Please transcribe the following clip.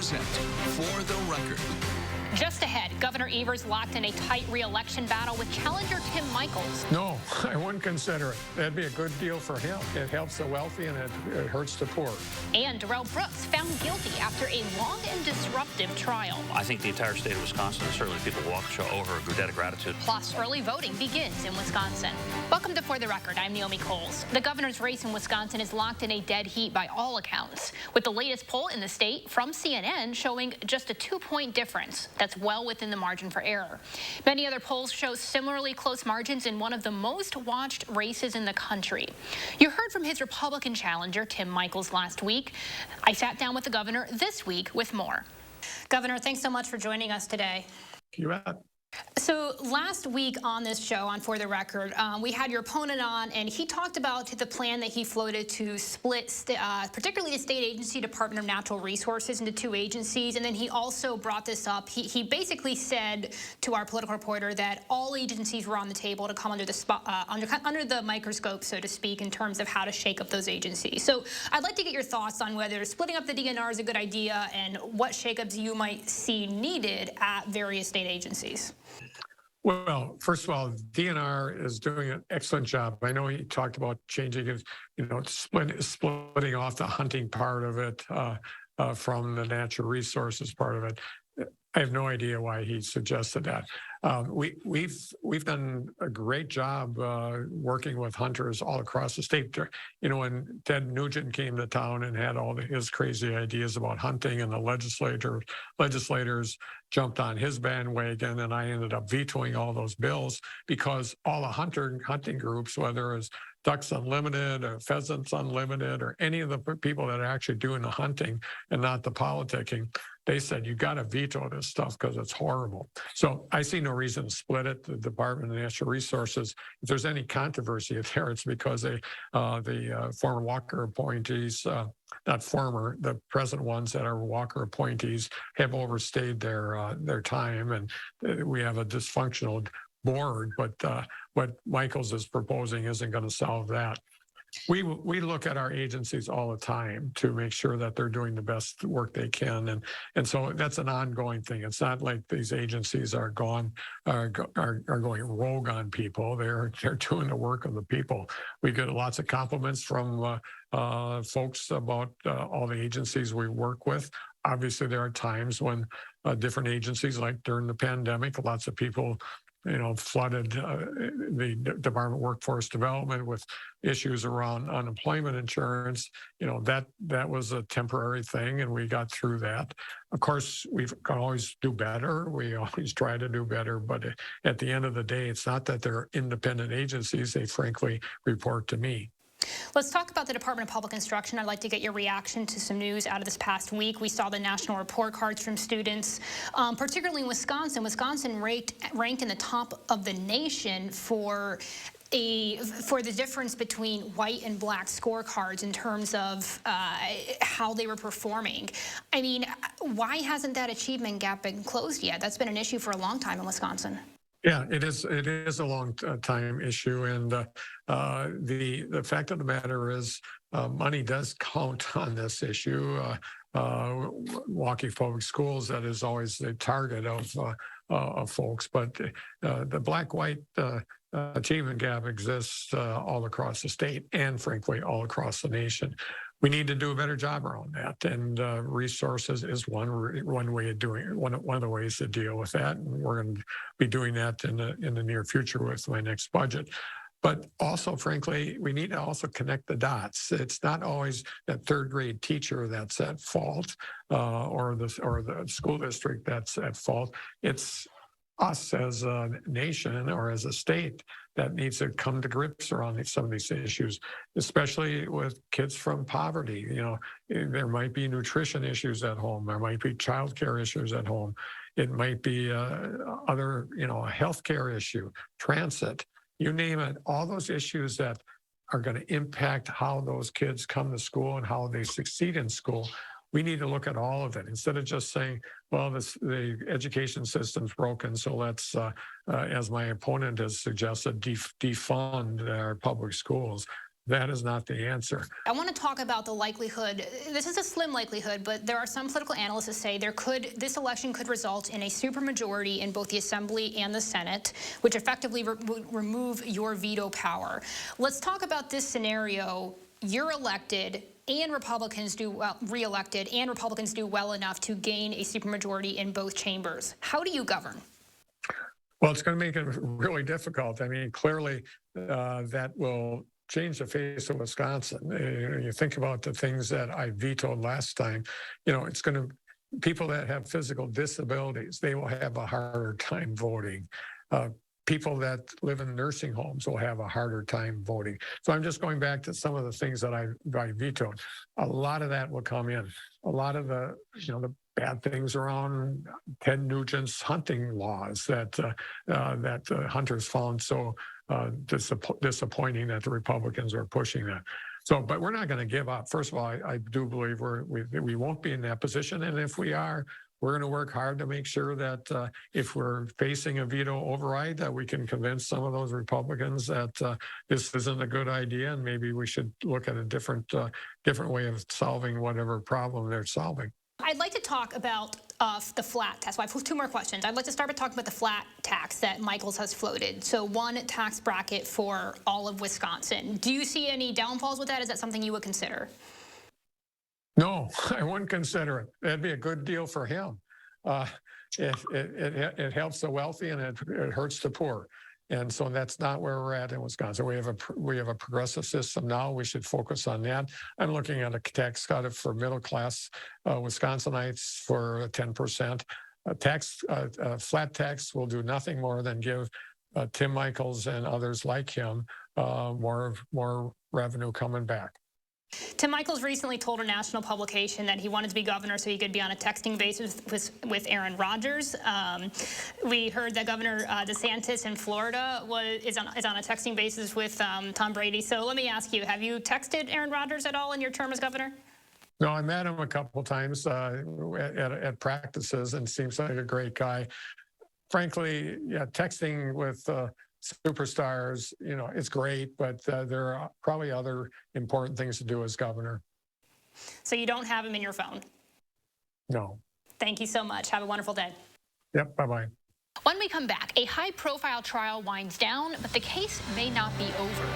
present For the Record. Just ahead, Governor Evers locked in a tight re-election battle with challenger Tim Michels. No, I wouldn't consider it. That'd be a good deal for him. It helps the wealthy and it hurts the poor. And Darrell Brooks found guilty after a long and disruptive trial. I think the entire state of Wisconsin, and certainly people who walk show over a debt of gratitude. Plus, early voting begins in Wisconsin. Welcome to For the Record. I'm Naomi Coles. The governor's race in Wisconsin is locked in a dead heat by all accounts, with the latest poll in the state from CNN showing just a 2-point difference. That's well within the margin for error. Many other polls show similarly close margins in one of the most watched races in the country. You heard from his Republican challenger, Tim Michels, last week. I sat down with the governor this week with more. Governor, thanks so much for joining us today. You bet. So last week on this show, on For the Record, we had your opponent on, and he talked about the plan that he floated to split, particularly the state agency, Department of Natural Resources, into 2 agencies. And then he also brought this up. He basically said to our political reporter that all agencies were on the table to come under the microscope, so to speak, in terms of how to shake up those agencies. So I'd like to get your thoughts on whether splitting up the DNR is a good idea and what shakeups you might see needed at various state agencies. Well, first of all, DNR is doing an excellent job. I know he talked about changing it, splitting off the hunting part of it from the natural resources part of it. I have no idea why he suggested that. We've done a great job working with hunters all across the state. When Ted Nugent came to town and had all his crazy ideas about hunting, and the legislators jumped on his bandwagon, and I ended up vetoing all those bills because all the hunting groups, whether it's Ducks Unlimited or Pheasants Unlimited or any of the people that are actually doing the hunting and not the politicking, they said, you got to veto this stuff because it's horrible. So I see no reason to split it. The Department of Natural Resources, if there's any controversy there, it's because the former Walker appointees, not former, the present ones that are Walker appointees have overstayed their time, and we have a dysfunctional board, but what Michels is proposing isn't going to solve that. We look at our agencies all the time to make sure that they're doing the best work they can, and so that's an ongoing thing. It's not like these agencies are going rogue on people. They're doing the work of the people. We get lots of compliments from folks about all the agencies we work with. Obviously, there are times when different agencies, like during the pandemic, lots of people flooded the Department of Workforce Development with issues around unemployment insurance. That was a temporary thing, and we got through that. Of course, we can always do better. We always try to do better, but at the end of the day, it's not that they're independent agencies. They frankly report to me. Let's talk about the Department of Public Instruction. I'd like to get your reaction to some news out of this past week. We saw the national report cards from students, particularly in Wisconsin. Wisconsin ranked in the top of the nation for the difference between white and black scorecards in terms of how they were performing. I mean, why hasn't that achievement gap been closed yet? That's been an issue for a long time in Wisconsin. Yeah, it is. It is a long time issue, and the fact of the matter is, money does count on this issue. Walking Public Schools, that is always the target of folks, but the black-white achievement gap exists all across the state and, frankly, all across the nation. We need to do a better job around that, and resources is one way of doing it. One of the ways to deal with that, and we're going to be doing that in the near future with my next budget. But also, frankly, we need to also connect the dots. It's not always that third-grade teacher that's at fault, or the school district that's at fault. It's us as a nation or as a state that needs to come to grips around some of these issues, especially with kids from poverty. There might be nutrition issues at home. There might be childcare issues at home. It might be other, a healthcare issue, transit, you name it. All those issues that are going to impact how those kids come to school and how they succeed in school. We need to look at all of it instead of just saying, well, the education system's broken, so let's, as my opponent has suggested, defund our public schools. That is not the answer. I want to talk about the likelihood. This is a slim likelihood, but there are some political analysts that say this election could result in a supermajority in both the Assembly and the Senate, which effectively would remove your veto power. Let's talk about this scenario. You're elected, and Republicans do well, reelected, and Republicans do well enough to gain a supermajority in both chambers. How do you govern? Well, it's going to make it really difficult. I mean, clearly that will change the face of Wisconsin. You think about the things that I vetoed last time. It's going to, people that have physical disabilities, they will have a harder time voting. People that live in nursing homes will have a harder time voting. So I'm just going back to some of the things that I vetoed. A lot of that will come in. A lot of the bad things around Ted Nugent's hunting laws that hunters found so disappointing that the Republicans are pushing that. So, but we're not going to give up. First of all, I do believe we won't be in that position, and if we are, we're going to work hard to make sure that if we're facing a veto override, that we can convince some of those Republicans that this isn't a good idea, and maybe we should look at a different way of solving whatever problem they're solving. I'd like to talk about the flat tax. Well, I have two more questions. I'd like to start by talking about the flat tax that Michaels has floated. So one tax bracket for all of Wisconsin. Do you see any downfalls with that? Is that something you would consider? No, I wouldn't consider it. That'd be a good deal for him. It helps the wealthy and it hurts the poor. And so that's not where we're at in Wisconsin. We have a progressive system now. We should focus on that. I'm looking at a tax cut for middle class Wisconsinites for 10%. Flat tax will do nothing more than give Tim Michels and others like him more revenue coming back. Tim Michels recently told a national publication that he wanted to be governor so he could be on a texting basis with Aaron Rodgers. We heard that Governor DeSantis in Florida is on a texting basis with Tom Brady. So let me ask you, have you texted Aaron Rodgers at all in your term as governor? No, I met him a couple of times at practices, and seems like a great guy. Frankly, yeah, texting with superstars, it's great, but there are probably other important things to do as governor. So you don't have him in your phone? No. Thank you so much. Have a wonderful day. Yep, bye-bye. When we come back, a high-profile trial winds down, but the case may not be over.